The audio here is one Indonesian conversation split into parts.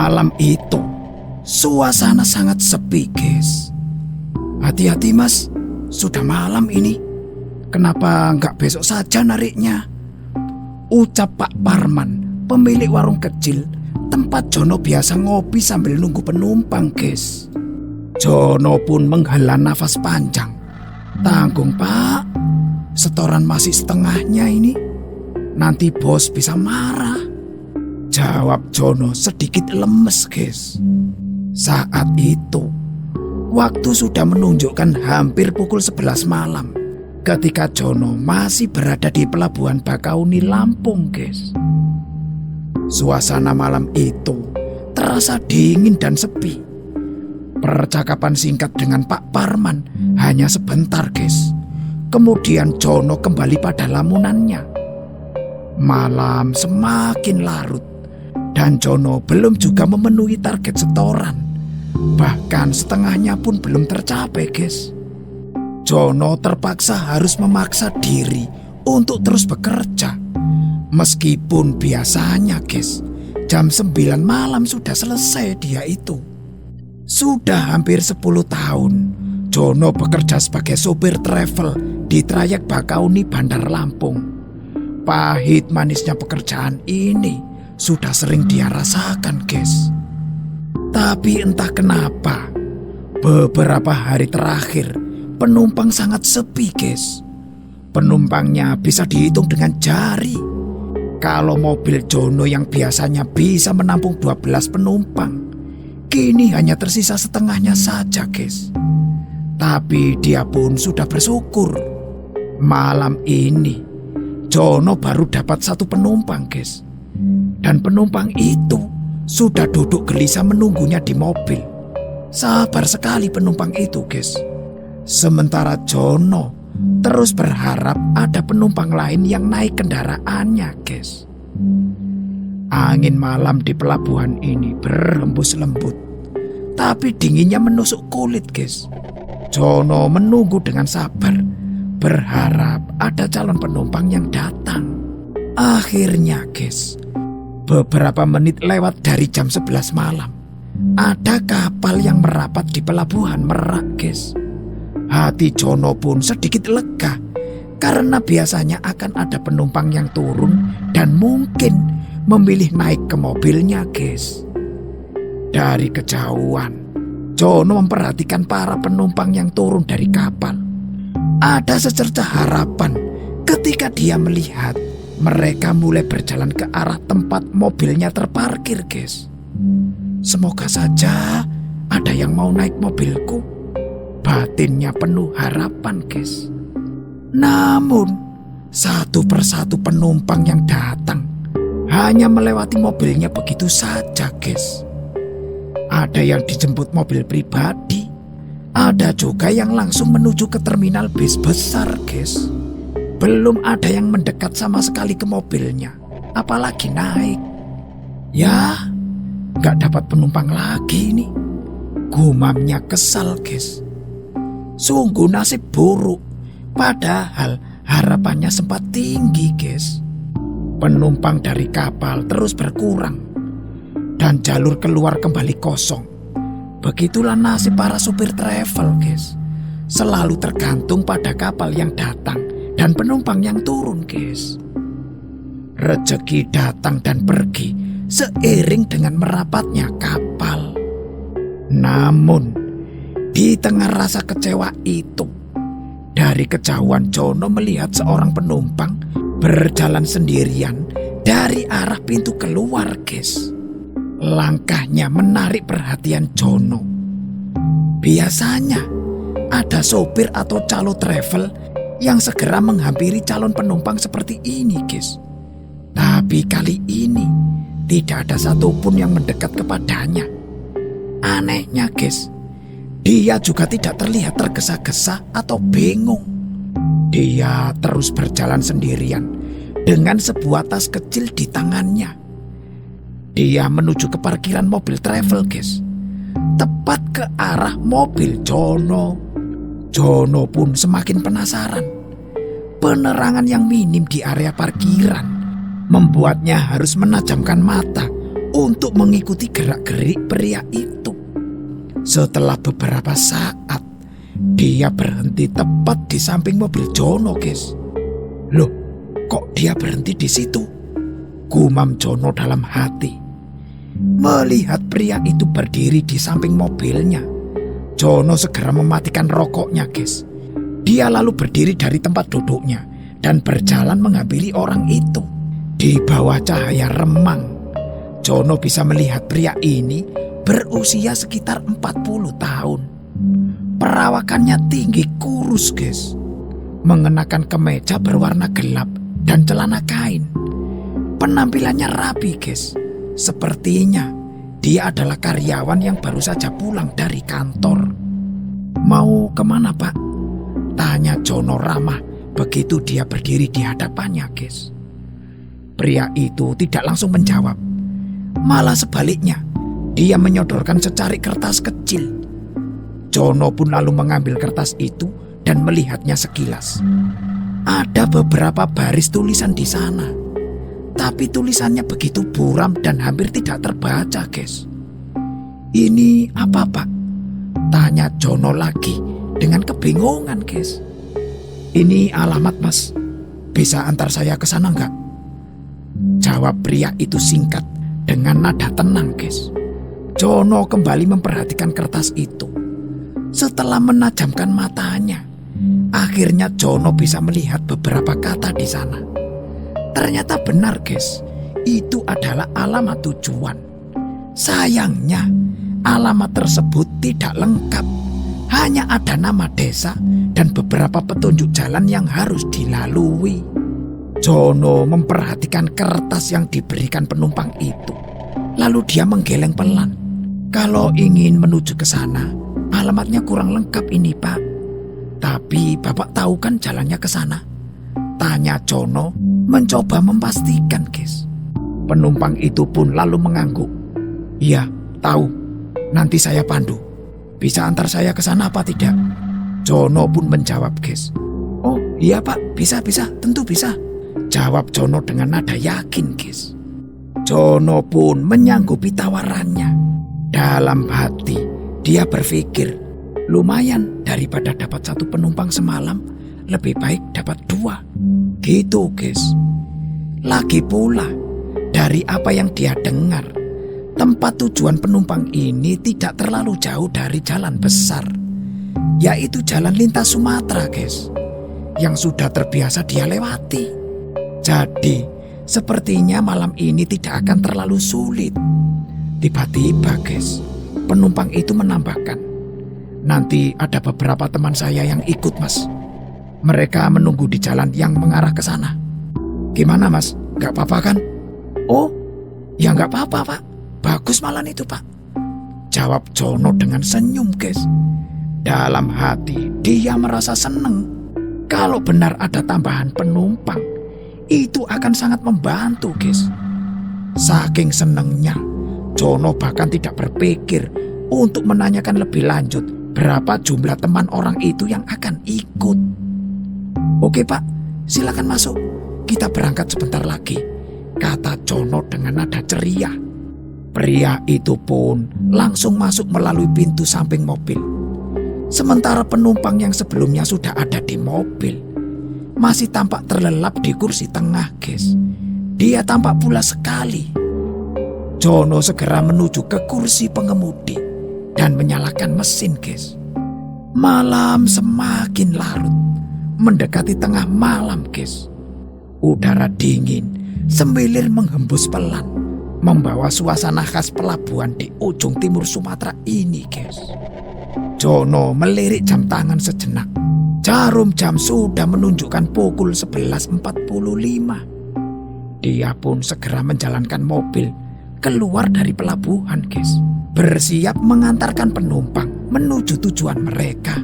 Malam itu, suasana sangat sepi, guys. Hati-hati, Mas. Sudah malam ini. Kenapa nggak besok saja nariknya? Ucap Pak Parman, pemilik warung kecil, tempat Jono biasa ngopi sambil nunggu penumpang, guys. Jono pun menghela nafas panjang. Tanggung, Pak. Setoran masih setengahnya ini. Nanti bos bisa marah. Jawab Jono sedikit lemes, guys. Saat itu, waktu sudah menunjukkan hampir pukul 11 malam ketika Jono masih berada di Pelabuhan Bakauni, Lampung, guys. Suasana malam itu terasa dingin dan sepi. Percakapan singkat dengan Pak Parman hanya sebentar, guys. Kemudian Jono kembali pada lamunannya. Malam semakin larut dan Jono belum juga memenuhi target setoran. Bahkan setengahnya pun belum tercapai, guys. Jono terpaksa harus memaksa diri untuk terus bekerja. Meskipun biasanya, guys, jam 9 malam sudah selesai dia itu. Sudah hampir 10 tahun Jono bekerja sebagai sopir travel di trayek Bakauni Bandar Lampung. Pahit manisnya pekerjaan ini sudah sering dia rasakan, guys. Tapi entah kenapa, beberapa hari terakhir penumpang sangat sepi, guys. Penumpangnya bisa dihitung dengan jari. Kalau mobil Jono yang biasanya bisa menampung 12 penumpang, kini hanya tersisa setengahnya saja, guys. Tapi dia pun sudah bersyukur. Malam ini Jono baru dapat 1 penumpang, guys. Dan penumpang itu sudah duduk gelisah menunggunya di mobil. Sabar sekali penumpang itu, guys. Sementara Jono terus berharap ada penumpang lain yang naik kendaraannya, guys. Angin malam di pelabuhan ini berhembus lembut, tapi dinginnya menusuk kulit, guys. Jono menunggu dengan sabar, berharap ada calon penumpang yang datang. Akhirnya, guys, beberapa menit lewat dari jam 11 malam, ada kapal yang merapat di pelabuhan Merak, guys. Hati Jono pun sedikit lega karena biasanya akan ada penumpang yang turun dan mungkin memilih naik ke mobilnya, guys. Dari kejauhan, Jono memperhatikan para penumpang yang turun dari kapal. Ada secerca harapan ketika dia melihat mereka mulai berjalan ke arah tempat mobilnya terparkir, guys. Semoga saja ada yang mau naik mobilku. Batinnya penuh harapan, guys. Namun, satu persatu penumpang yang datang hanya melewati mobilnya begitu saja, guys. Ada yang dijemput mobil pribadi, ada juga yang langsung menuju ke terminal bis besar, guys. Belum ada yang mendekat sama sekali ke mobilnya, apalagi naik. Ya, gak dapat penumpang lagi nih. Gumamnya kesal, guys. Sungguh nasib buruk, padahal harapannya sempat tinggi, guys. Penumpang dari kapal terus berkurang dan jalur keluar kembali kosong. Begitulah nasib para supir travel, guys. Selalu tergantung pada kapal yang datang dan penumpang yang turun, guys. Rezeki datang dan pergi seiring dengan merapatnya kapal. Namun, di tengah rasa kecewa itu, dari kejauhan Jono melihat seorang penumpang berjalan sendirian dari arah pintu keluar, guys. Langkahnya menarik perhatian Jono. Biasanya ada sopir atau calo travel yang segera menghampiri calon penumpang seperti ini, guys. Tapi kali ini tidak ada satupun yang mendekat kepadanya. Anehnya, guys, dia juga tidak terlihat tergesa-gesa atau bingung. Dia terus berjalan sendirian dengan sebuah tas kecil di tangannya. Dia menuju ke parkiran mobil travel, guys. Tepat ke arah mobil Jono. Jono pun semakin penasaran. Penerangan yang minim di area parkiran membuatnya harus menajamkan mata untuk mengikuti gerak-gerik pria itu. Setelah beberapa saat, dia berhenti tepat di samping mobil Jono, guys. Loh, kok dia berhenti di situ? Gumam Jono dalam hati. Melihat pria itu berdiri di samping mobilnya, Jono segera mematikan rokoknya, guys. Dia lalu berdiri dari tempat duduknya dan berjalan menghampiri orang itu. Di bawah cahaya remang, Jono bisa melihat pria ini berusia sekitar 40 tahun. Perawakannya tinggi kurus, guys. Mengenakan kemeja berwarna gelap dan celana kain. Penampilannya rapi, guys. Sepertinya dia adalah karyawan yang baru saja pulang dari kantor. Mau kemana, Pak? Tanya Jono ramah begitu dia berdiri di hadapannya, guys. Pria itu tidak langsung menjawab. Malah sebaliknya, dia menyodorkan secarik kertas kecil. Jono pun lalu mengambil kertas itu dan melihatnya sekilas. Ada beberapa baris tulisan di sana, tapi tulisannya begitu buram dan hampir tidak terbaca, guys. Ini apa, Pak? Tanya Jono lagi dengan kebingungan, guys. Ini alamat, Mas. Bisa antar saya ke sana enggak? Jawab pria itu singkat dengan nada tenang, guys. Jono kembali memperhatikan kertas itu. Setelah menajamkan matanya, akhirnya Jono bisa melihat beberapa kata di sana. Ternyata benar, guys. Itu adalah alamat tujuan. Sayangnya, alamat tersebut tidak lengkap. Hanya ada nama desa dan beberapa petunjuk jalan yang harus dilalui. Jono memperhatikan kertas yang diberikan penumpang itu. Lalu dia menggeleng pelan. Kalau ingin menuju ke sana, alamatnya kurang lengkap ini, Pak. Tapi Bapak tahu kan jalannya ke sana? Tanya Jono mencoba memastikan, guys. Penumpang itu pun lalu mengangguk. Iya, tahu. Nanti saya pandu. Bisa antar saya ke sana apa tidak? Jono pun menjawab, guys. Oh iya, Pak, bisa, tentu bisa. Jawab Jono dengan nada yakin, guys. Jono pun menyanggupi tawarannya. Dalam hati, dia berpikir, lumayan daripada dapat satu penumpang semalam, lebih baik dapat dua. Gitu, guys. Lagi pula, dari apa yang dia dengar, tempat tujuan penumpang ini tidak terlalu jauh dari jalan besar, yaitu jalan lintas Sumatera, guys, yang sudah terbiasa dia lewati. Jadi, sepertinya malam ini tidak akan terlalu sulit. Tiba-tiba, guys, penumpang itu menambahkan, nanti ada beberapa teman saya yang ikut, Mas. Mereka menunggu di jalan yang mengarah ke sana. Gimana, Mas? Gak apa-apa kan? Oh, ya gak apa-apa, Pak. Bagus malam itu, Pak. Jawab Jono dengan senyum, guys. Dalam hati, dia merasa senang. Kalau benar ada tambahan penumpang, itu akan sangat membantu, guys. Saking senangnya, Jono bahkan tidak berpikir untuk menanyakan lebih lanjut berapa jumlah teman orang itu yang akan ikut. Oke, Pak, silakan masuk. Kita berangkat sebentar lagi, kata Jono dengan nada ceria. Pria itu pun langsung masuk melalui pintu samping mobil. Sementara penumpang yang sebelumnya sudah ada di mobil masih tampak terlelap di kursi tengah, guys. Dia tampak pula sekali. Jono segera menuju ke kursi pengemudi dan menyalakan mesin, guys. Malam semakin larut, mendekati tengah malam, guys. Udara dingin semilir menghembus pelan, membawa suasana khas pelabuhan di ujung timur Sumatera ini, guys. Jono melirik jam tangan sejenak. Jarum jam sudah menunjukkan pukul 11.45. Dia pun segera menjalankan mobil keluar dari pelabuhan, guys. Bersiap mengantarkan penumpang menuju tujuan mereka.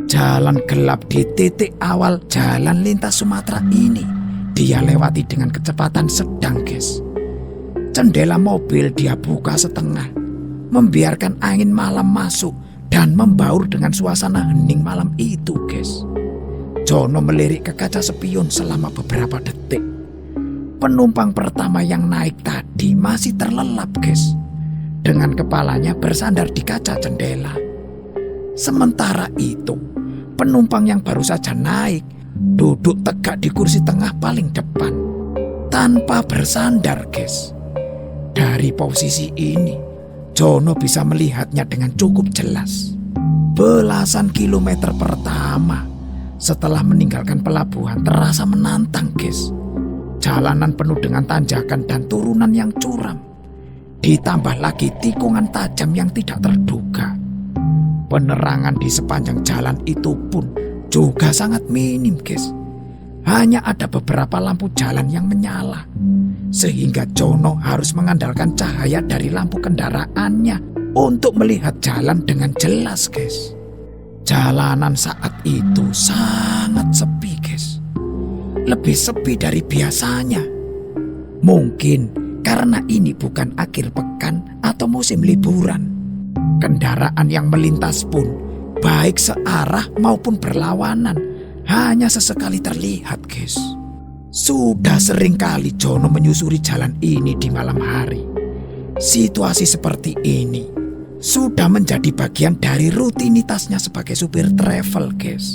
Jalan gelap di titik awal jalan lintas Sumatera ini dia lewati dengan kecepatan sedang, guys. Jendela mobil dia buka setengah, membiarkan angin malam masuk dan membaur dengan suasana hening malam itu, guys. Jono melirik ke kaca spion selama beberapa detik. Penumpang pertama yang naik tadi masih terlelap, guys, dengan kepalanya bersandar di kaca jendela. Sementara itu, penumpang yang baru saja naik duduk tegak di kursi tengah paling depan, tanpa bersandar, guys. Dari posisi ini, Jono bisa melihatnya dengan cukup jelas. Belasan kilometer pertama setelah meninggalkan pelabuhan terasa menantang, guys. Jalanan penuh dengan tanjakan dan turunan yang curam. Ditambah lagi tikungan tajam yang tidak terduga. Penerangan di sepanjang jalan itu pun juga sangat minim, guys. Hanya ada beberapa lampu jalan yang menyala, sehingga Jono harus mengandalkan cahaya dari lampu kendaraannya untuk melihat jalan dengan jelas, guys. Jalanan saat itu sangat sepi, guys. Lebih sepi dari biasanya. Mungkin karena ini bukan akhir pekan atau musim liburan. Kendaraan yang melintas pun, baik searah maupun berlawanan, hanya sesekali terlihat, guys. Sudah sering kali Jono menyusuri jalan ini di malam hari. Situasi seperti ini sudah menjadi bagian dari rutinitasnya sebagai supir travel, guys.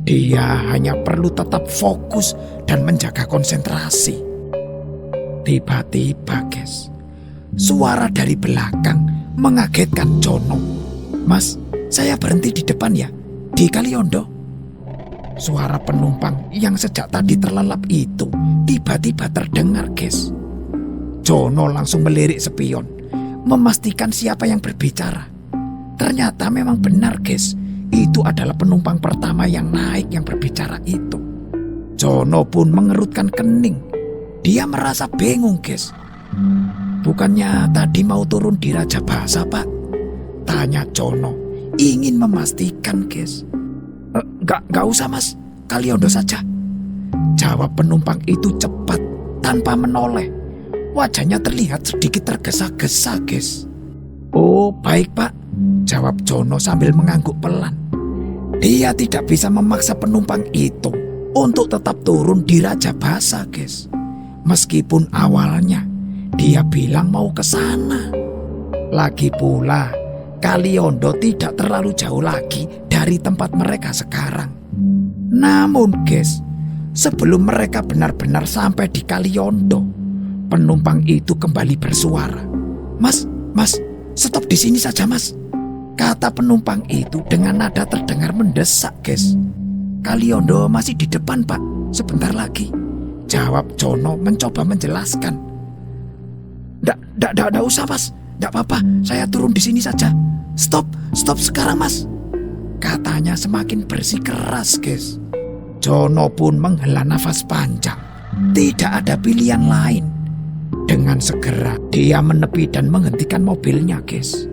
Dia hanya perlu tetap fokus dan menjaga konsentrasi. Tiba-tiba, guys, suara dari belakang mengagetkan Jono. "Mas, saya berhenti di depan ya, di Kaliyondo." Suara penumpang yang sejak tadi terlelap itu tiba-tiba terdengar, guys. Jono langsung melirik spion, memastikan siapa yang berbicara. Ternyata memang benar, guys. Itu adalah penumpang pertama yang naik yang berbicara itu. Jono pun mengerutkan kening. Dia merasa bingung, guys. "Bukannya tadi mau turun di Raja Basa, Pak?" tanya Jono, ingin memastikan, guys. Enggak usah, Mas. Kaliyondo saja," jawab penumpang itu cepat tanpa menoleh. Wajahnya terlihat sedikit tergesa-gesa, guys. "Oh, baik, Pak," jawab Jono sambil mengangguk pelan. Dia tidak bisa memaksa penumpang itu untuk tetap turun di Raja Basa, guys. Meskipun awalnya dia bilang mau ke sana. Lagi pula, Kaliyondo tidak terlalu jauh lagi dari tempat mereka sekarang. Namun, guys, sebelum mereka benar-benar sampai di Kaliyondo, penumpang itu kembali bersuara. Mas, stop di sini saja, Mas," kata penumpang itu dengan nada terdengar mendesak, guys. "Kaliyondo masih di depan, Pak. Sebentar lagi," jawab Jono mencoba menjelaskan. Nggak usah, Mas. Nggak apa-apa, saya turun di sini saja. Stop sekarang, Mas," katanya semakin bersikeras, guys. Jono pun menghela nafas panjang. Tidak ada pilihan lain. Dengan segera dia menepi dan menghentikan mobilnya, guys.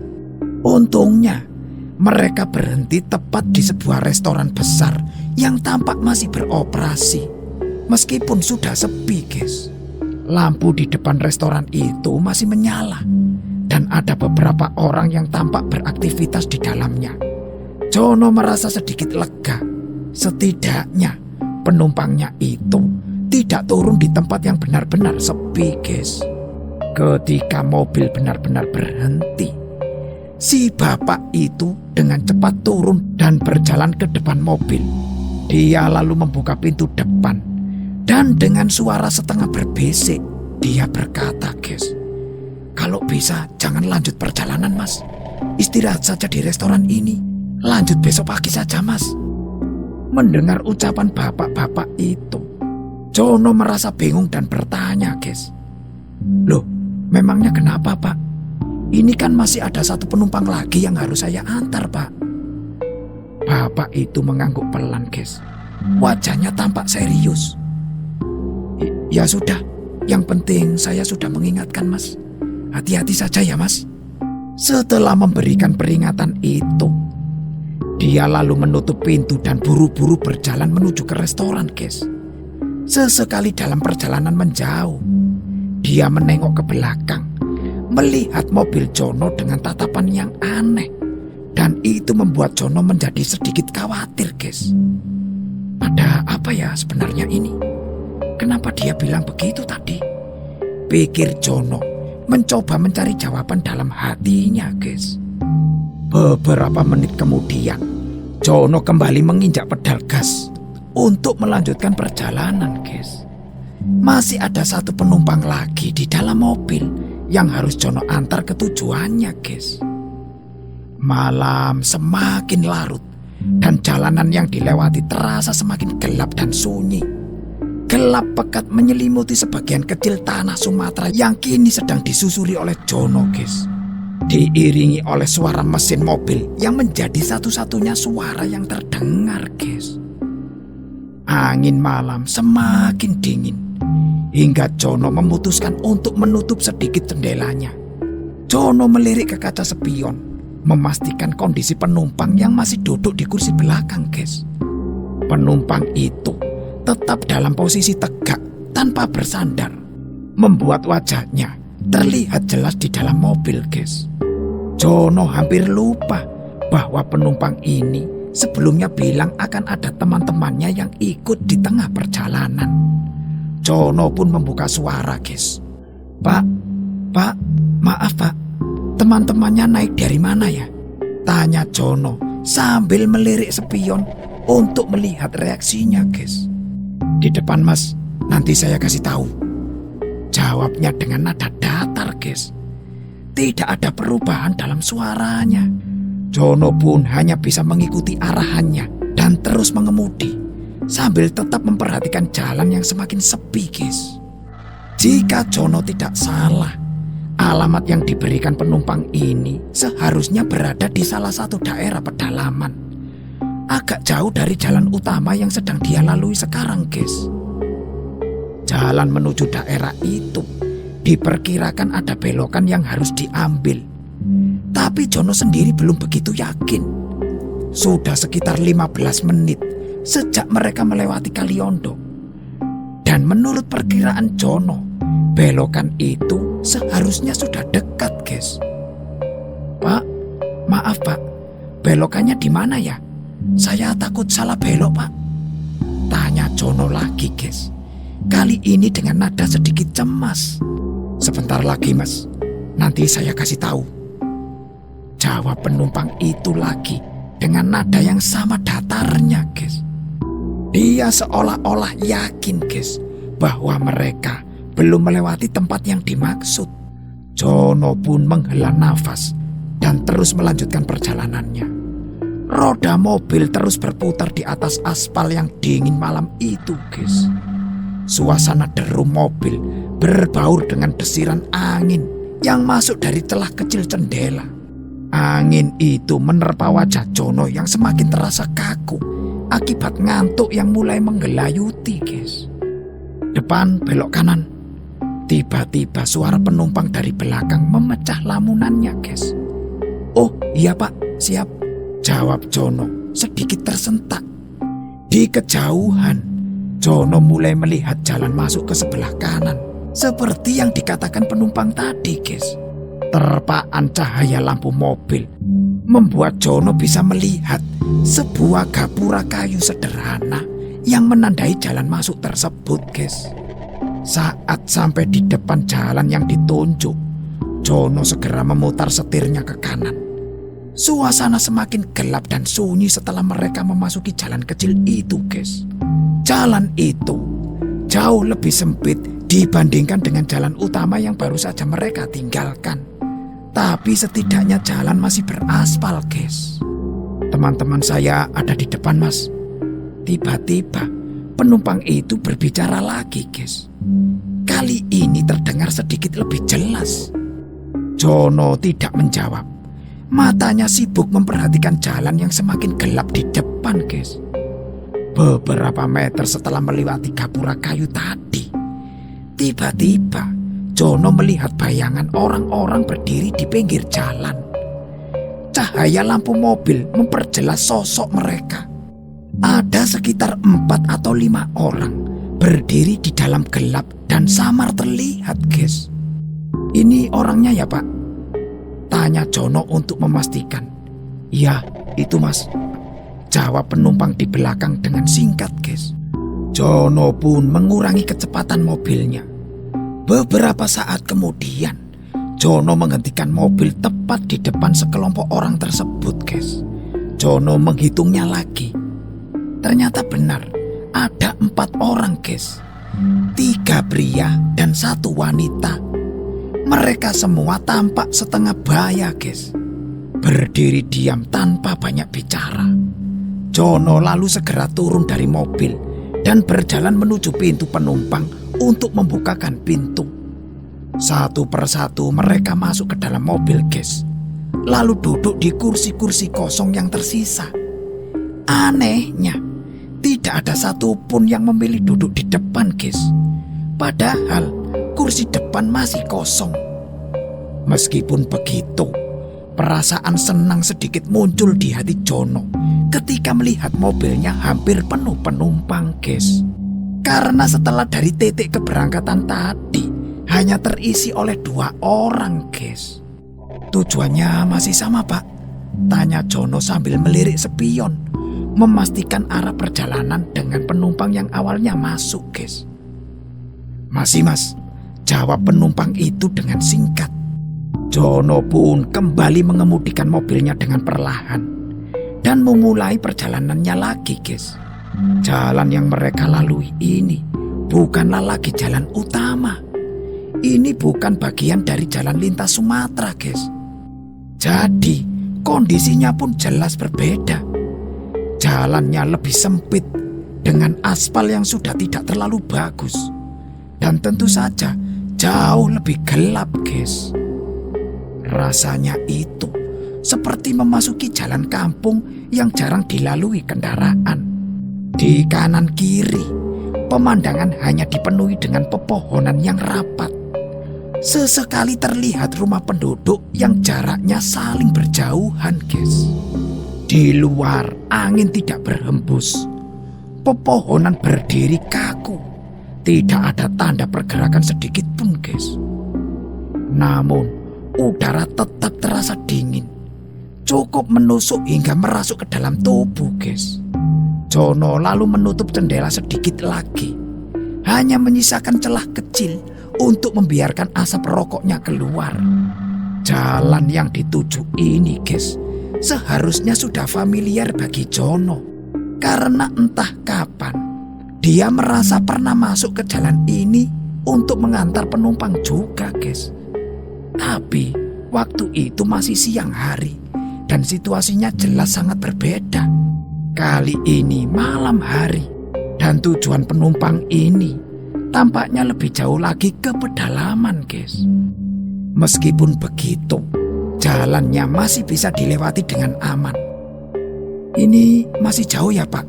Untungnya mereka berhenti tepat di sebuah restoran besar yang tampak masih beroperasi, meskipun sudah sepi, guys. Lampu di depan restoran itu masih menyala dan ada beberapa orang yang tampak beraktivitas di dalamnya. Jono merasa sedikit lega. Setidaknya penumpangnya itu tidak turun di tempat yang benar-benar sepi, guys. Ketika mobil benar-benar berhenti, si bapak itu dengan cepat turun dan berjalan ke depan mobil. Dia lalu membuka pintu depan dan dengan suara setengah berbisik dia berkata, guys, "Kalau bisa jangan lanjut perjalanan, Mas. Istirahat saja di restoran ini. Lanjut besok pagi saja, Mas." Mendengar ucapan bapak-bapak itu, Jono merasa bingung dan bertanya, guys, "Loh, memangnya kenapa, Pak? Ini kan masih ada satu penumpang lagi yang harus saya antar, Pak." Bapak itu mengangguk pelan, guys. Wajahnya tampak serius. Ya sudah, yang penting saya sudah mengingatkan, Mas. Hati-hati saja ya, Mas." Setelah memberikan peringatan itu, dia lalu menutup pintu dan buru-buru berjalan menuju ke restoran, guys. Sesekali dalam perjalanan menjauh, dia menengok ke belakang, melihat mobil Jono dengan tatapan yang aneh. Dan itu membuat Jono menjadi sedikit khawatir, guys. Ada apa ya sebenarnya ini? kenapa dia bilang begitu tadi? Pikir Jono mencoba mencari jawaban dalam hatinya, guys. Beberapa menit kemudian, Jono kembali menginjak pedal gas untuk melanjutkan perjalanan, guys. Masih ada satu penumpang lagi di dalam mobil yang harus Jono antar ke tujuannya, guys. Malam semakin larut dan jalanan yang dilewati terasa semakin gelap dan sunyi. Gelap pekat menyelimuti sebagian kecil tanah Sumatera yang kini sedang disusuri oleh Jono, guys. Diiringi oleh suara mesin mobil yang menjadi satu-satunya suara yang terdengar, guys. Angin malam semakin dingin hingga Jono memutuskan untuk menutup sedikit jendelanya. Jono melirik ke kaca spion, memastikan kondisi penumpang yang masih duduk di kursi belakang, guys. Penumpang itu tetap dalam posisi tegak tanpa bersandar, membuat wajahnya terlihat jelas di dalam mobil, guys. Jono hampir lupa bahwa penumpang ini sebelumnya bilang akan ada teman-temannya yang ikut di tengah perjalanan. Jono pun membuka suara, guys. Pak, maaf Pak, teman-temannya naik dari mana ya? Tanya Jono sambil melirik spion untuk melihat reaksinya, guys. Di depan Mas, nanti saya kasih tahu. Jawabnya dengan nada datar, guys. Tidak ada perubahan dalam suaranya. Jono pun hanya bisa mengikuti arahannya dan terus mengemudi sambil tetap memperhatikan jalan yang semakin sepi, guys. Jika Jono tidak salah, alamat yang diberikan penumpang ini seharusnya berada di salah satu daerah pedalaman, agak jauh dari jalan utama yang sedang dia lalui sekarang, guys. Jalan menuju daerah itu diperkirakan ada belokan yang harus diambil, tapi Jono sendiri belum begitu yakin. Sudah sekitar 15 menit sejak mereka melewati Kaliondo, dan menurut perkiraan Jono, belokan itu seharusnya sudah dekat, guys. Pak, maaf Pak, belokannya di mana ya? Saya takut salah belok, Pak. Tanya Jono lagi, guys. Kali ini dengan nada sedikit cemas. Sebentar lagi, Mas. Nanti saya kasih tahu. Jawab penumpang itu lagi dengan nada yang sama datarnya, guys. Dia seolah-olah yakin, guys, bahwa mereka belum melewati tempat yang dimaksud. Jono pun menghela nafas dan terus melanjutkan perjalanannya. Roda mobil terus berputar di atas aspal yang dingin malam itu, guys. Suasana deru mobil berbaur dengan desiran angin yang masuk dari celah kecil jendela. Angin itu menerpa wajah Jono yang semakin terasa kaku akibat ngantuk yang mulai menggelayuti, guys. Depan belok kanan. Tiba-tiba suara penumpang dari belakang memecah lamunannya, guys. Oh iya Pak, siap. Jawab Jono sedikit tersentak. Di kejauhan, Jono mulai melihat jalan masuk ke sebelah kanan, seperti yang dikatakan penumpang tadi, guys. Terpaan cahaya lampu mobil membuat Jono bisa melihat sebuah gapura kayu sederhana yang menandai jalan masuk tersebut, guys. Saat sampai di depan jalan yang ditunjuk, Jono segera memutar setirnya ke kanan. Suasana semakin gelap dan sunyi setelah mereka memasuki jalan kecil itu, guys. Jalan itu jauh lebih sempit dibandingkan dengan jalan utama yang baru saja mereka tinggalkan. Tapi setidaknya jalan masih beraspal, guys. Teman-teman saya ada di depan, Mas. Tiba-tiba penumpang itu berbicara lagi, guys. Kali ini terdengar sedikit lebih jelas. Jono tidak menjawab. Matanya sibuk memperhatikan jalan yang semakin gelap di depan, guys. Beberapa meter setelah melewati gapura kayu tadi, tiba-tiba Jono melihat bayangan orang-orang berdiri di pinggir jalan. Cahaya lampu mobil memperjelas sosok mereka. Ada sekitar 4 atau 5 orang berdiri di dalam gelap dan samar terlihat, guys. Ini orangnya ya, Pak? Tanya Jono untuk memastikan. Ya, itu Mas. Jawab penumpang di belakang dengan singkat, guys. Jono pun mengurangi kecepatan mobilnya. Beberapa saat kemudian, Jono menghentikan mobil tepat di depan sekelompok orang tersebut, guys. Jono menghitungnya lagi. Ternyata benar, ada 4 orang, guys. 3 pria dan 1 wanita. Mereka semua tampak setengah baya, guys. Berdiri diam tanpa banyak bicara. Jono lalu segera turun dari mobil dan berjalan menuju pintu penumpang untuk membukakan pintu. Satu persatu mereka masuk ke dalam mobil, guys. Lalu duduk di kursi-kursi kosong yang tersisa. Anehnya, tidak ada satupun yang memilih duduk di depan, guys. Padahal kursi depan masih kosong. Meskipun begitu, perasaan senang sedikit muncul di hati Jono ketika melihat mobilnya hampir penuh penumpang, guys. Karena setelah dari titik keberangkatan tadi hanya terisi oleh 2 orang, guys. Tujuannya masih sama, Pak? Tanya Jono sambil melirik spion, memastikan arah perjalanan dengan penumpang yang awalnya masuk, guys. Masih, Mas, jawab penumpang itu dengan singkat. Jono pun kembali mengemudikan mobilnya dengan perlahan dan memulai perjalanannya lagi, guys. Jalan yang mereka lalui ini bukanlah lagi jalan utama. Ini bukan bagian dari jalan lintas Sumatera, guys. Jadi kondisinya pun jelas berbeda. Jalannya lebih sempit dengan aspal yang sudah tidak terlalu bagus. Dan tentu saja jauh lebih gelap, guys. Rasanya itu seperti memasuki jalan kampung yang jarang dilalui kendaraan. Di kanan kiri, pemandangan hanya dipenuhi dengan pepohonan yang rapat. Sesekali terlihat rumah penduduk yang jaraknya saling berjauhan, guys. Di luar, angin tidak berhembus. Pepohonan berdiri kaku. Tidak ada tanda pergerakan sedikit pun, guys. Namun, udara tetap terasa dingin. Cukup menusuk hingga merasuk ke dalam tubuh, guys. Jono lalu menutup jendela sedikit lagi. Hanya menyisakan celah kecil untuk membiarkan asap rokoknya keluar. Jalan yang dituju ini, guys, seharusnya sudah familiar bagi Jono. Karena entah kapan, dia merasa pernah masuk ke jalan ini untuk mengantar penumpang juga, guys. Tapi waktu itu masih siang hari dan situasinya jelas sangat berbeda. Kali ini malam hari dan tujuan penumpang ini tampaknya lebih jauh lagi ke pedalaman, guys. Meskipun begitu, jalannya masih bisa dilewati dengan aman. Ini masih jauh ya, Pak?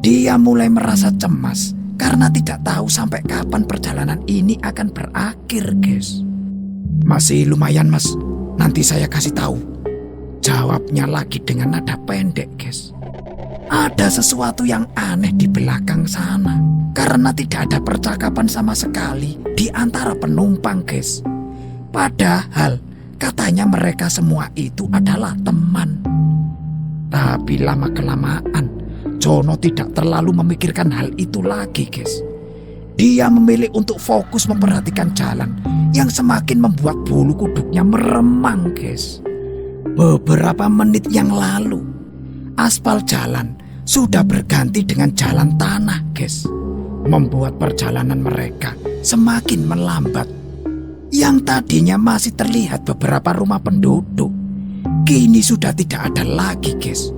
Dia mulai merasa cemas karena tidak tahu sampai kapan perjalanan ini akan berakhir, guys. Masih lumayan, Mas. Nanti saya kasih tahu. Jawabnya lagi dengan nada pendek, guys. Ada sesuatu yang aneh di belakang sana karena tidak ada percakapan sama sekali di antara penumpang, guys. Padahal katanya mereka semua itu adalah teman. Tapi lama-kelamaan Jono tidak terlalu memikirkan hal itu lagi, guys. Dia memilih untuk fokus memperhatikan jalan yang semakin membuat bulu kuduknya meremang, guys. Beberapa menit yang lalu, aspal jalan sudah berganti dengan jalan tanah, guys. Membuat perjalanan mereka semakin melambat. Yang tadinya masih terlihat beberapa rumah penduduk, kini sudah tidak ada lagi, guys.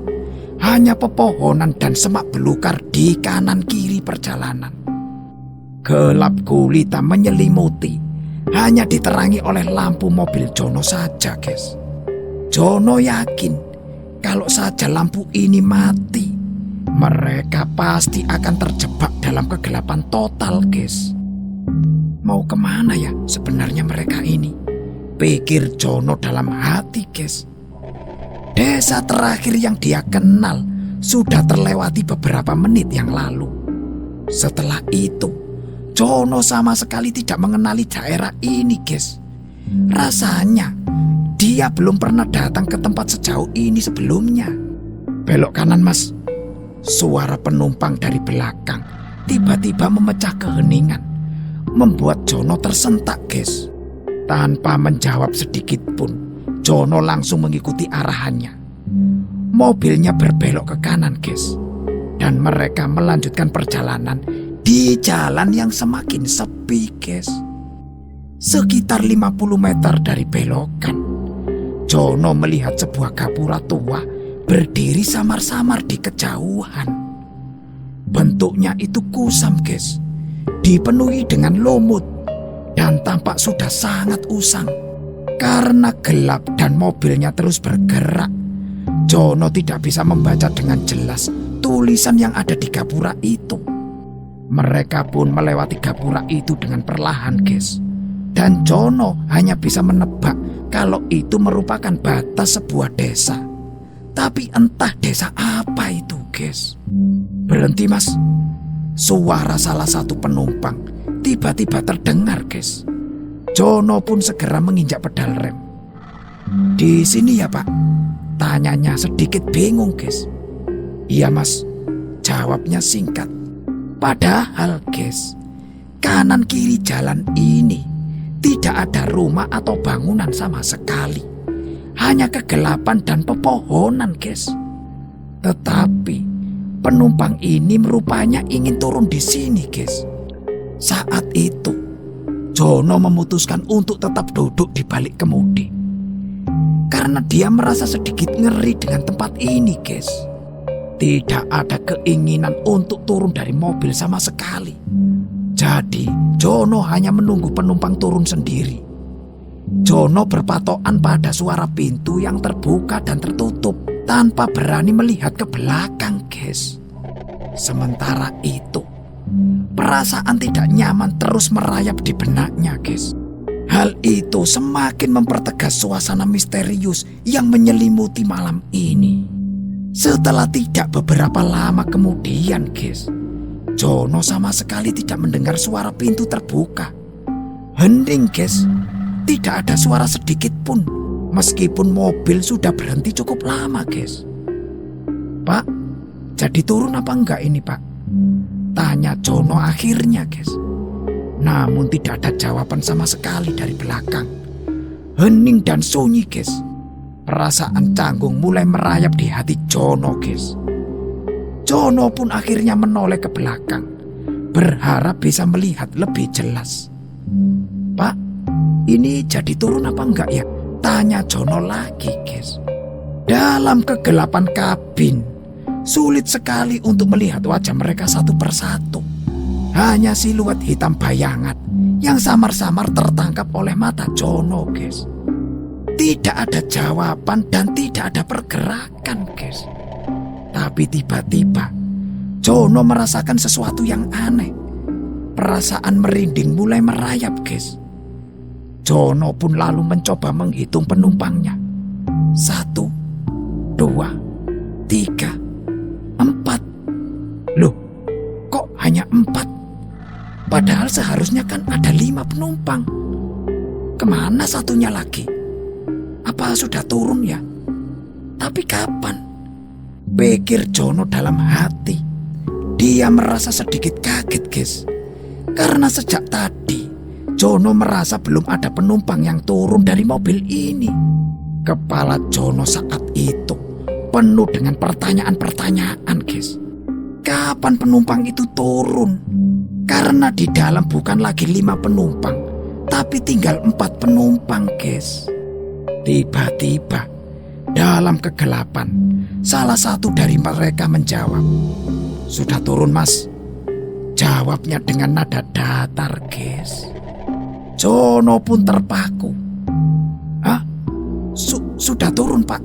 Hanya pepohonan dan semak belukar di kanan kiri perjalanan. Gelap gulita menyelimuti, hanya diterangi oleh lampu mobil Jono saja, guys. Jono yakin kalau saja lampu ini mati, mereka pasti akan terjebak dalam kegelapan total, guys. Mau kemana ya sebenarnya mereka ini? Pikir Jono dalam hati, guys. Desa terakhir yang dia kenal sudah terlewati beberapa menit yang lalu. Setelah itu, Jono sama sekali tidak mengenali daerah ini, guys. Rasanya dia belum pernah datang ke tempat sejauh ini sebelumnya. Belok kanan, Mas. Suara penumpang dari belakang tiba-tiba memecah keheningan, membuat Jono tersentak, guys. Tanpa menjawab sedikit pun, Jono langsung mengikuti arahannya. Mobilnya berbelok ke kanan, guys, dan mereka melanjutkan perjalanan di jalan yang semakin sepi, guys. Sekitar 50 meter dari belokan, Jono melihat sebuah gapura tua berdiri samar-samar di kejauhan. Bentuknya itu kusam, guys, dipenuhi dengan lumut dan tampak sudah sangat usang. Karena gelap dan mobilnya terus bergerak, Jono tidak bisa membaca dengan jelas tulisan yang ada di gapura itu. Mereka pun melewati gapura itu dengan perlahan, guys. Dan Jono hanya bisa menebak kalau itu merupakan batas sebuah desa. Tapi entah desa apa itu, guys. Berhenti, Mas. Suara salah satu penumpang tiba-tiba terdengar, guys. Jono pun segera menginjak pedal rem. Di sini ya, Pak? Tanyanya sedikit bingung, guys. Iya, Mas. Jawabnya singkat. Padahal, guys, kanan kiri jalan ini tidak ada rumah atau bangunan sama sekali. Hanya kegelapan dan pepohonan, guys. Tetapi penumpang ini rupanya ingin turun di sini, guys. Saat itu, Jono memutuskan untuk tetap duduk di balik kemudi. Karena dia merasa sedikit ngeri dengan tempat ini, guys. Tidak ada keinginan untuk turun dari mobil sama sekali. Jadi, Jono hanya menunggu penumpang turun sendiri. Jono berpatokan pada suara pintu yang terbuka dan tertutup tanpa berani melihat ke belakang, guys. Sementara itu, perasaan tidak nyaman terus merayap di benaknya, guys. Hal itu semakin mempertegas suasana misterius yang menyelimuti malam ini. Setelah tidak beberapa lama kemudian, guys, Jono sama sekali tidak mendengar suara pintu terbuka. Hening, guys. Tidak ada suara sedikit pun, meskipun mobil sudah berhenti cukup lama, guys. Pak, jadi turun apa enggak ini, Pak? Tanya Jono akhirnya, guys. Namun tidak ada jawaban sama sekali dari belakang. Hening dan sunyi, guys. Perasaan canggung mulai merayap di hati Jono, guys. Jono pun akhirnya menoleh ke belakang, berharap bisa melihat lebih jelas. Pak, ini jadi turun apa enggak ya? Tanya Jono lagi, guys. Dalam kegelapan kabin, sulit sekali untuk melihat wajah mereka satu persatu. Hanya siluet hitam bayangan yang samar-samar tertangkap oleh mata Jono, guys. Tidak ada jawaban dan tidak ada pergerakan, guys. Tapi tiba-tiba Jono merasakan sesuatu yang aneh. Perasaan merinding mulai merayap, guys. Jono pun lalu mencoba menghitung penumpangnya. 1, 2, 3, 4. Loh, kok hanya 4? Padahal seharusnya kan ada 5 penumpang. Kemana satunya lagi? Apa sudah turun ya? Tapi kapan? Pikir Jono dalam hati. Dia merasa sedikit kaget, guys. Karena sejak tadi Jono merasa belum ada penumpang yang turun dari mobil ini. Kepala Jono saat itu penuh dengan pertanyaan-pertanyaan, guys. Kapan penumpang itu turun? Karena di dalam bukan lagi 5 penumpang, tapi tinggal 4 penumpang, guys. Tiba-tiba dalam kegelapan, salah satu dari mereka menjawab. Sudah turun, Mas. Jawabnya dengan nada datar, guys. Jono pun terpaku. Hah? Sudah turun, Pak?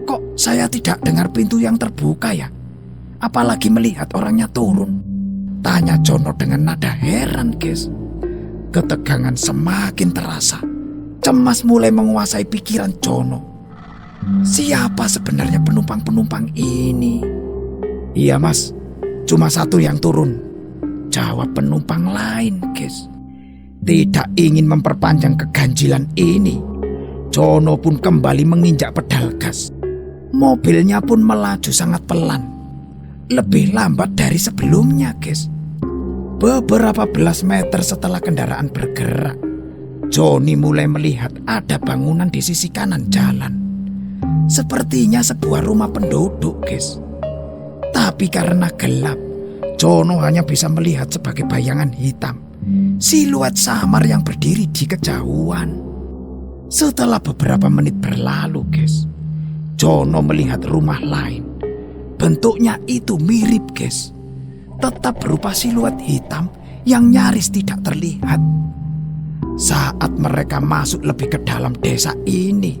Kok saya tidak dengar pintu yang terbuka ya? Apalagi melihat orangnya turun. Tanya Jono dengan nada heran, guys. Ketegangan semakin terasa. Cemas mulai menguasai pikiran Jono. Siapa sebenarnya penumpang-penumpang ini? Iya, Mas, cuma 1 yang turun. Jawab penumpang lain, guys. Tidak ingin memperpanjang keganjilan ini, Jono pun kembali menginjak pedal gas. Mobilnya pun melaju sangat pelan. Lebih lambat dari sebelumnya, guys. Beberapa belas meter setelah kendaraan bergerak, Johnny mulai melihat ada bangunan di sisi kanan jalan. Sepertinya sebuah rumah penduduk, guys. Tapi karena gelap, Jono hanya bisa melihat sebagai bayangan hitam, siluet samar yang berdiri di kejauhan. Setelah beberapa menit berlalu, guys, Jono melihat rumah lain. Bentuknya itu mirip, guys. Tetap berupa siluet hitam yang nyaris tidak terlihat. Saat mereka masuk lebih ke dalam desa ini,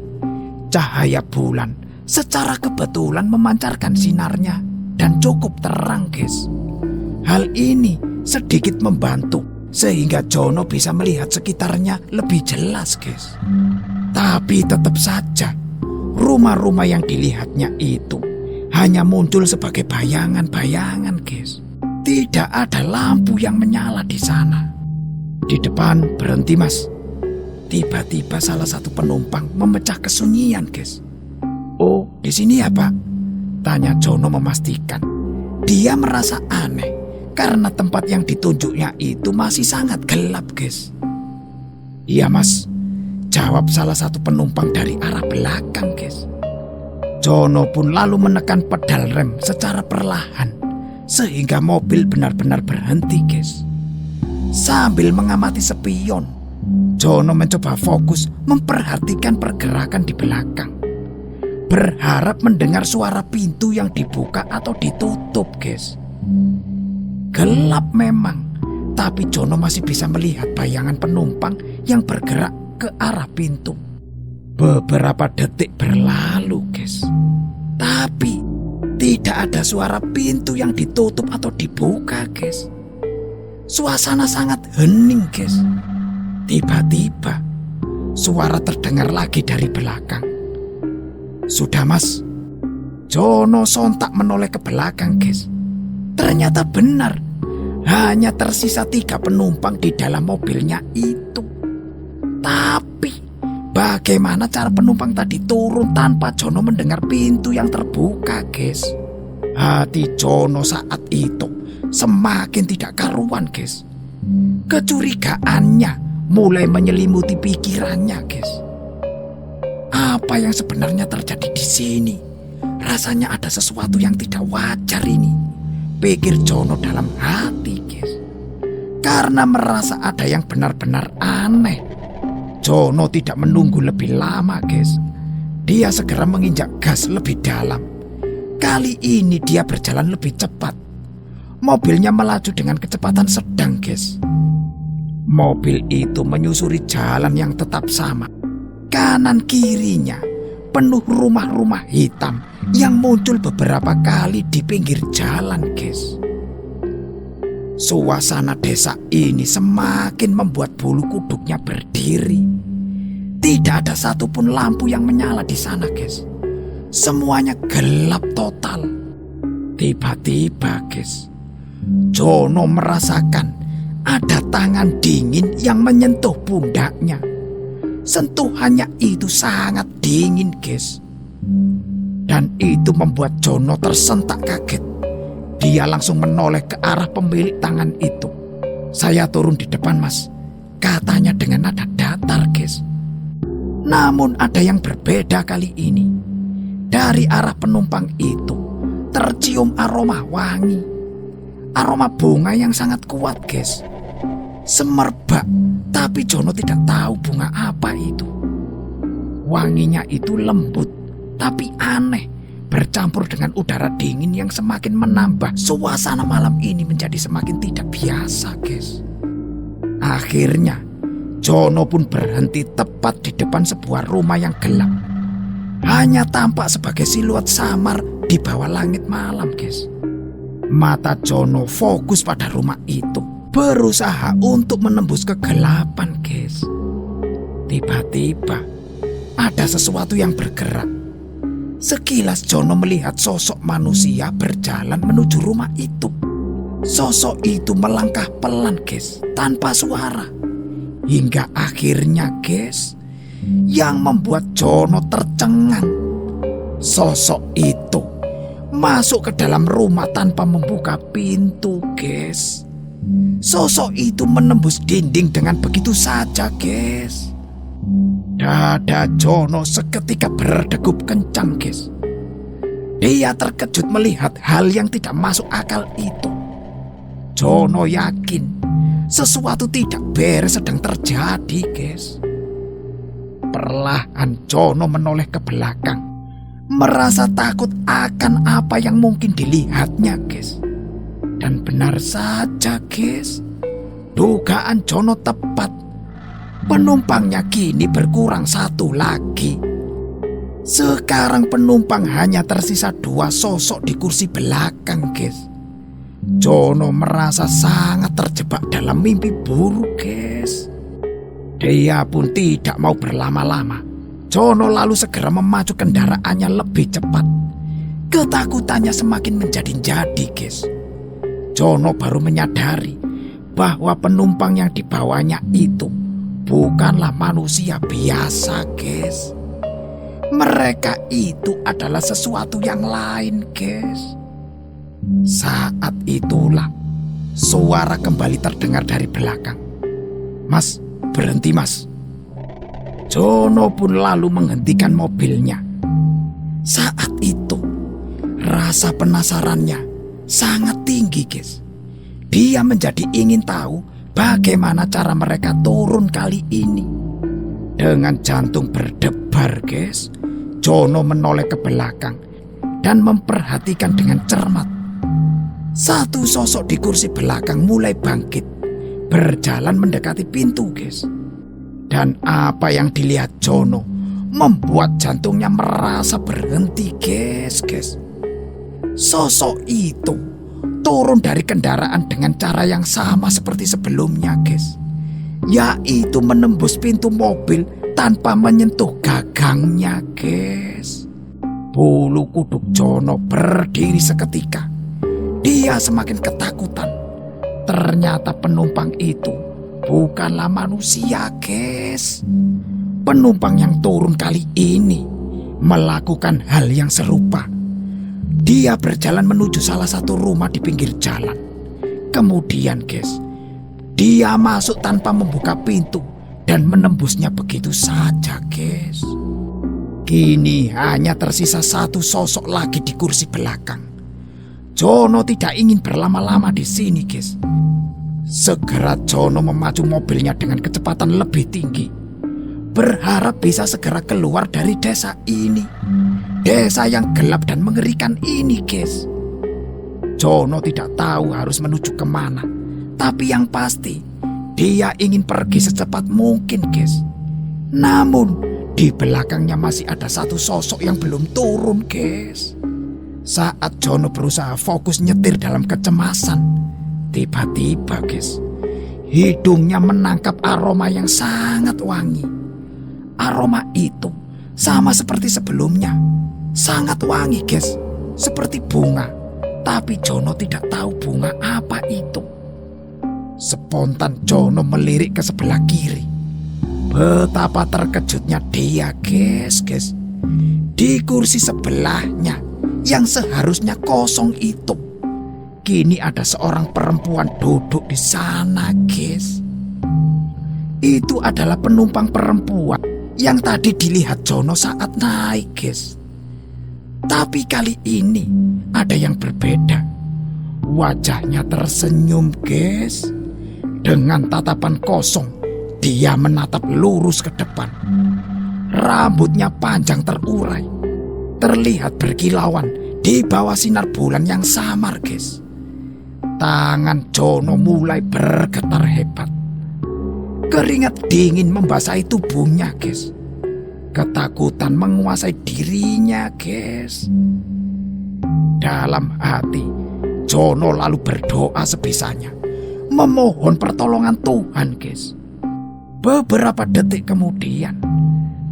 cahaya bulan secara kebetulan memancarkan sinarnya dan cukup terang, guys. Hal ini sedikit membantu sehingga Jono bisa melihat sekitarnya lebih jelas, guys. Tapi tetap saja rumah-rumah yang dilihatnya itu hanya muncul sebagai bayangan-bayangan, guys. Tidak ada lampu yang menyala di sana. Di depan berhenti, Mas. Tiba-tiba salah satu penumpang memecah kesunyian, guys. Oh, di sini ya, Pak? Tanya Jono memastikan. Dia merasa aneh karena tempat yang ditunjuknya itu masih sangat gelap, guys. Iya, Mas. Jawab salah satu penumpang dari arah belakang, guys. Jono pun lalu menekan pedal rem secara perlahan sehingga mobil benar-benar berhenti, guys. Sambil mengamati spion, Jono mencoba fokus memperhatikan pergerakan di belakang, berharap mendengar suara pintu yang dibuka atau ditutup, guys. Gelap memang, tapi Jono masih bisa melihat bayangan penumpang yang bergerak ke arah pintu. Beberapa detik berlalu, guys. Tapi tidak ada suara pintu yang ditutup atau dibuka, guys. Suasana sangat hening, guys. Tiba-tiba suara terdengar lagi dari belakang. Sudah, Mas. Jono sontak menoleh ke belakang, guys. Ternyata benar, hanya tersisa 3 penumpang di dalam mobilnya itu. Tapi bagaimana cara penumpang tadi turun tanpa Jono mendengar pintu yang terbuka, guys? Hati Jono saat itu semakin tidak karuan, guys. Kecurigaannya mulai menyelimuti pikirannya, guys. Apa yang sebenarnya terjadi di sini? Rasanya ada sesuatu yang tidak wajar ini, pikir Jono dalam hati, guys. Karena merasa ada yang benar-benar aneh, Jono tidak menunggu lebih lama, guys. Dia segera menginjak gas lebih dalam. Kali ini dia berjalan lebih cepat. Mobilnya melaju dengan kecepatan sedang, guys. Mobil itu menyusuri jalan yang tetap sama. Kanan kirinya penuh rumah-rumah hitam yang muncul beberapa kali di pinggir jalan, guys. Suasana desa ini semakin membuat bulu kuduknya berdiri. Tidak ada satupun lampu yang menyala di sana, guys. Semuanya gelap total. Tiba-tiba, guys, Jono merasakan ada tangan dingin yang menyentuh pundaknya. Sentuhannya itu sangat dingin, guys. Dan itu membuat Jono tersentak kaget. Dia langsung menoleh ke arah pemilik tangan itu. Saya turun di depan, Mas, katanya dengan nada datar, guys. Namun ada yang berbeda kali ini. Dari arah penumpang itu tercium aroma wangi. Aroma bunga yang sangat kuat, guys. Semerbak, tapi Jono tidak tahu bunga apa itu. Wanginya itu lembut, tapi aneh, bercampur dengan udara dingin yang semakin menambah suasana malam ini menjadi semakin tidak biasa, guys. Akhirnya Jono pun berhenti tepat di depan sebuah rumah yang gelap. Hanya tampak sebagai siluet samar di bawah langit malam, guys. Mata Jono fokus pada rumah itu, berusaha untuk menembus kegelapan, guys. Tiba-tiba ada sesuatu yang bergerak. Sekilas Jono melihat sosok manusia berjalan menuju rumah itu. Sosok itu melangkah pelan, guys, tanpa suara. Hingga akhirnya, guys, yang membuat Jono tercengang, sosok itu masuk ke dalam rumah tanpa membuka pintu, guys. Sosok itu menembus dinding dengan begitu saja, guys. Dada Jono seketika berdegup kencang, guys. Dia terkejut melihat hal yang tidak masuk akal itu. Jono yakin sesuatu tidak beres sedang terjadi, guys. Perlahan Jono menoleh ke belakang, merasa takut akan apa yang mungkin dilihatnya, guys. Dan benar saja, guys, dugaan Jono tepat. Penumpangnya kini berkurang satu lagi. Sekarang penumpang hanya tersisa 2 sosok di kursi belakang, guys. Jono merasa sangat terjebak dalam mimpi buruk, guys. Dia pun tidak mau berlama-lama. Jono lalu segera memacu kendaraannya lebih cepat. Ketakutannya semakin menjadi-jadi, guys. Jono baru menyadari bahwa penumpang yang dibawanya itu bukanlah manusia biasa, guys. Mereka itu adalah sesuatu yang lain, guys. Saat itulah suara kembali terdengar dari belakang. "Mas, berhenti, Mas." Jono pun lalu menghentikan mobilnya. Saat itu rasa penasarannya sangat tinggi, guys. Dia menjadi ingin tahu bagaimana cara mereka turun kali ini. Dengan jantung berdebar, guys, Jono menoleh ke belakang dan memperhatikan dengan cermat. Satu sosok di kursi belakang mulai bangkit, berjalan mendekati pintu, guys. Dan apa yang dilihat Jono membuat jantungnya merasa berhenti, guys. Sosok itu turun dari kendaraan dengan cara yang sama seperti sebelumnya, guys. Yaitu menembus pintu mobil tanpa menyentuh gagangnya, guys. Bulu kuduk Jono berdiri seketika. Dia semakin ketakutan. Ternyata penumpang itu bukanlah manusia, guys. Penumpang yang turun kali ini melakukan hal yang serupa. Dia berjalan menuju salah satu rumah di pinggir jalan. Kemudian, guys, dia masuk tanpa membuka pintu dan menembusnya begitu saja, guys. Kini hanya tersisa satu sosok lagi di kursi belakang. Jono tidak ingin berlama-lama di sini, guys. Segera Jono memacu mobilnya dengan kecepatan lebih tinggi, berharap bisa segera keluar dari desa ini. Desa yang gelap dan mengerikan ini, guys. Jono tidak tahu harus menuju kemana, tapi yang pasti dia ingin pergi secepat mungkin, guys. Namun di belakangnya masih ada satu sosok yang belum turun, guys. Saat Jono berusaha fokus nyetir dalam kecemasan, tiba-tiba, guys, hidungnya menangkap aroma yang sangat wangi. Aroma itu sama seperti sebelumnya, sangat wangi, guys, seperti bunga. Tapi Jono tidak tahu bunga apa itu. Spontan Jono melirik ke sebelah kiri. Betapa terkejutnya dia, guys. Di kursi sebelahnya yang seharusnya kosong itu, kini ada seorang perempuan duduk di sana, guys. Itu adalah penumpang perempuan yang tadi dilihat Jono saat naik, guys. Tapi kali ini ada yang berbeda. Wajahnya tersenyum, guys. Dengan tatapan kosong, dia menatap lurus ke depan. Rambutnya panjang terurai, terlihat berkilauan di bawah sinar bulan yang samar, guys. Tangan Jono mulai bergetar hebat. Keringat dingin membasahi tubuhnya, guys. Ketakutan menguasai dirinya, guys. Dalam hati, Jono lalu berdoa sebisanya, memohon pertolongan Tuhan, guys. Beberapa detik kemudian,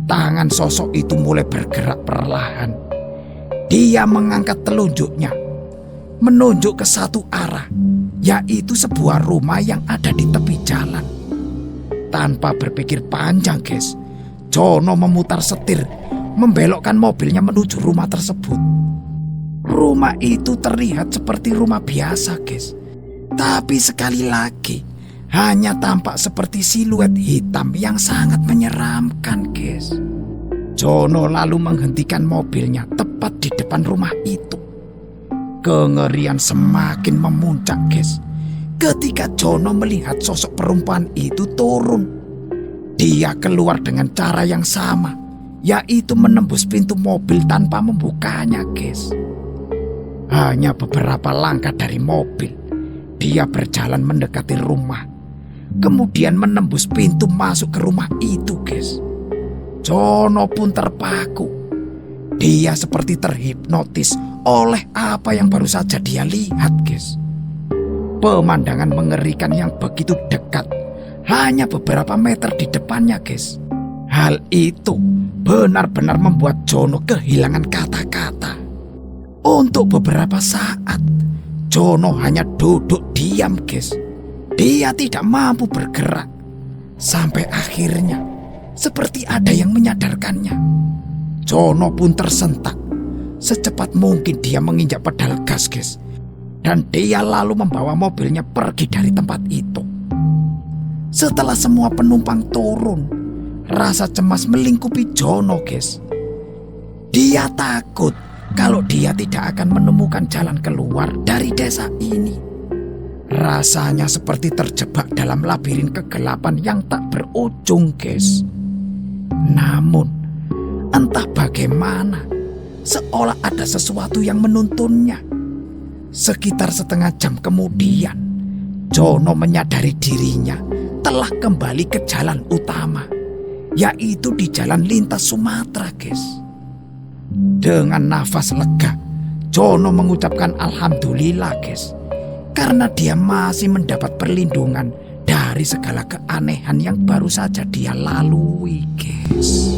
tangan sosok itu mulai bergerak perlahan. Dia mengangkat telunjuknya, menunjuk ke satu arah, yaitu sebuah rumah yang ada di tepi jalan. Tanpa berpikir panjang, guys, Jono memutar setir, membelokkan mobilnya menuju rumah tersebut. Rumah itu terlihat seperti rumah biasa, guys. Tapi sekali lagi, hanya tampak seperti siluet hitam yang sangat menyeramkan, guys. Jono lalu menghentikan mobilnya tepat di depan rumah itu. Kengerian semakin memuncak, guys, ketika Jono melihat sosok perempuan itu turun. Dia keluar dengan cara yang sama, yaitu menembus pintu mobil tanpa membukanya, guys. Hanya beberapa langkah dari mobil, dia berjalan mendekati rumah, kemudian menembus pintu masuk ke rumah itu, guys. Jono pun terpaku. Dia seperti terhipnotis oleh apa yang baru saja dia lihat, guys. Pemandangan mengerikan yang begitu dekat, hanya beberapa meter di depannya, guys. Hal itu benar-benar membuat Jono kehilangan kata-kata. Untuk beberapa saat, Jono hanya duduk diam, guys. Dia tidak mampu bergerak. Sampai akhirnya, seperti ada yang menyadarkannya. Jono pun tersentak. Secepat mungkin dia menginjak pedal gas, guys. Dan dia lalu membawa mobilnya pergi dari tempat itu. Setelah semua penumpang turun, rasa cemas melingkupi Jono, guys. Dia takut kalau dia tidak akan menemukan jalan keluar dari desa ini. Rasanya seperti terjebak dalam labirin kegelapan yang tak berujung, guys. Namun, entah bagaimana, seolah ada sesuatu yang menuntunnya. Sekitar setengah jam kemudian, Jono menyadari dirinya telah kembali ke jalan utama, yaitu di jalan lintas Sumatera, guys. Dengan nafas lega, Jono mengucapkan alhamdulillah, guys, karena dia masih mendapat perlindungan dari segala keanehan yang baru saja dia lalui, guys.